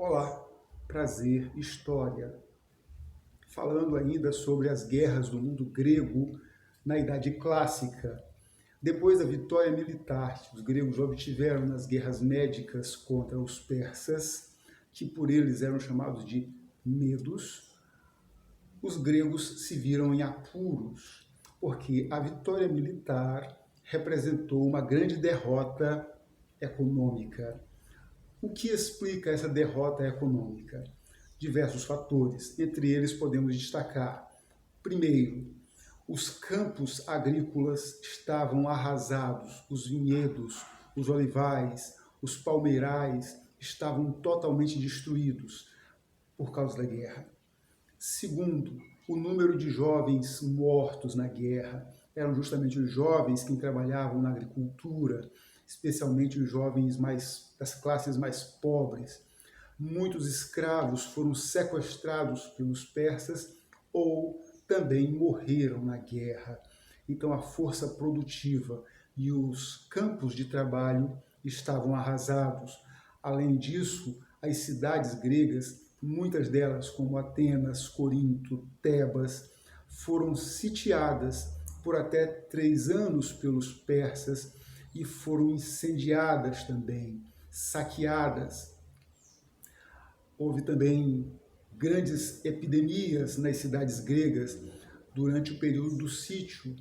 Olá, prazer, história. Falando ainda sobre as guerras do mundo grego na Idade Clássica. Depois da vitória militar que os gregos obtiveram nas guerras médicas contra os persas, que por eles eram chamados de medos, os gregos se viram em apuros, porque a vitória militar representou uma grande derrota econômica. O que explica essa derrota econômica? Diversos fatores. Entre eles podemos destacar, primeiro, os campos agrícolas estavam arrasados, os vinhedos, os olivais, os palmeirais estavam totalmente destruídos por causa da guerra. Segundo, o número de jovens mortos na guerra eram justamente os jovens que trabalhavam na agricultura, especialmente os jovens das classes mais pobres. Muitos escravos foram sequestrados pelos persas ou também morreram na guerra. Então a força produtiva e os campos de trabalho estavam arrasados. Além disso, as cidades gregas, muitas delas, como Atenas, Corinto, Tebas, foram sitiadas por até 3 anos pelos persas e foram incendiadas também, saqueadas. Houve também grandes epidemias nas cidades gregas durante o período do sítio,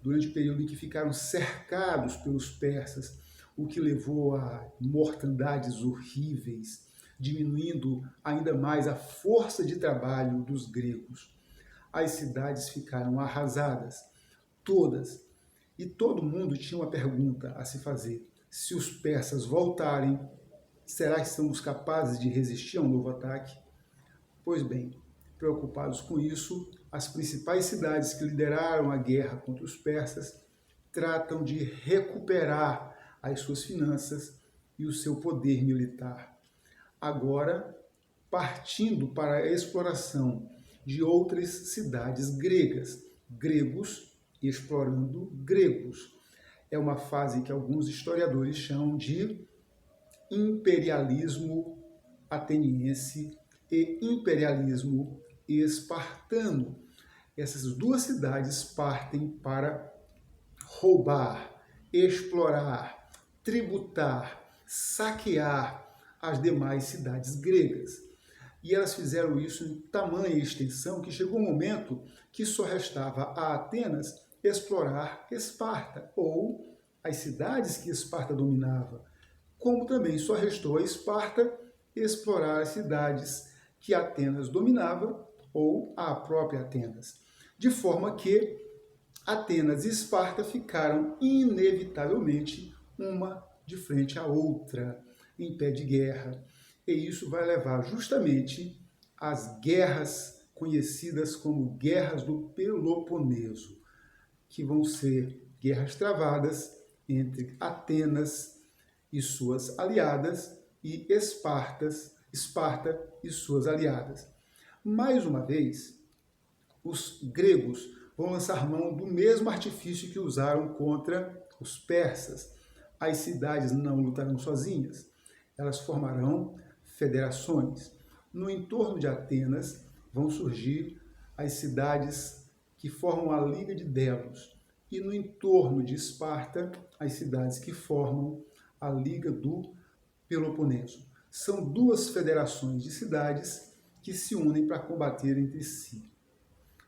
durante o período em que ficaram cercados pelos persas, o que levou a mortandades horríveis, diminuindo ainda mais a força de trabalho dos gregos. As cidades ficaram arrasadas, todas, e todo mundo tinha uma pergunta a se fazer: se os persas voltarem, será que estamos capazes de resistir a um novo ataque? Pois bem, preocupados com isso, as principais cidades que lideraram a guerra contra os persas tratam de recuperar as suas finanças e o seu poder militar. Agora, partindo para a exploração de outras cidades gregas, gregos explorando gregos. É uma fase que alguns historiadores chamam de imperialismo ateniense e imperialismo espartano. Essas duas cidades partem para roubar, explorar, tributar, saquear as demais cidades gregas. E elas fizeram isso em tamanha extensão que chegou um momento que só restava a Atenas explorar Esparta, ou as cidades que Esparta dominava, como também só restou a Esparta explorar as cidades que Atenas dominava, ou a própria Atenas. De forma que Atenas e Esparta ficaram inevitavelmente uma de frente à outra, em pé de guerra. E isso vai levar justamente às guerras conhecidas como Guerras do Peloponeso, que vão ser guerras travadas entre Atenas e suas aliadas e Esparta e suas aliadas. Mais uma vez, os gregos vão lançar mão do mesmo artifício que usaram contra os persas. As cidades não lutarão sozinhas, elas formarão federações. No entorno de Atenas vão surgir as cidades que formam a Liga de Delos, e no entorno de Esparta, as cidades que formam a Liga do Peloponeso. São duas federações de cidades que se unem para combater entre si.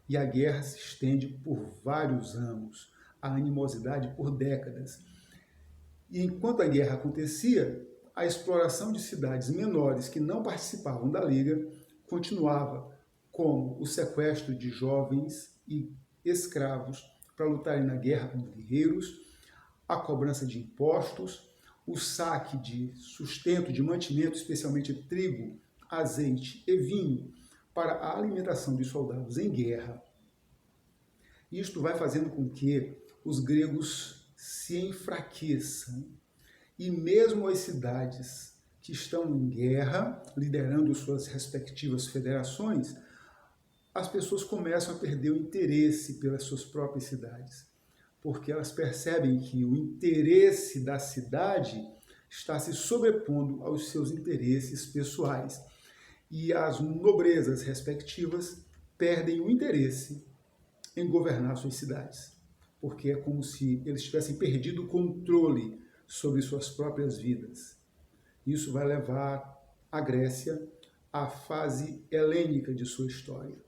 E a guerra se estende por vários anos, a animosidade por décadas. E enquanto a guerra acontecia, a exploração de cidades menores que não participavam da Liga continuava, como o sequestro de jovens e escravos para lutarem na guerra como guerreiros, a cobrança de impostos, o saque de sustento, de mantimento, especialmente trigo, azeite e vinho, para a alimentação dos soldados em guerra. Isto vai fazendo com que os gregos se enfraqueçam. E mesmo as cidades que estão em guerra, liderando suas respectivas federações, as pessoas começam a perder o interesse pelas suas próprias cidades, porque elas percebem que o interesse da cidade está se sobrepondo aos seus interesses pessoais. e as nobrezas respectivas perdem o interesse em governar suas cidades, porque é como se eles tivessem perdido o controle sobre suas próprias vidas. Isso vai levar a Grécia à fase helênica de sua história.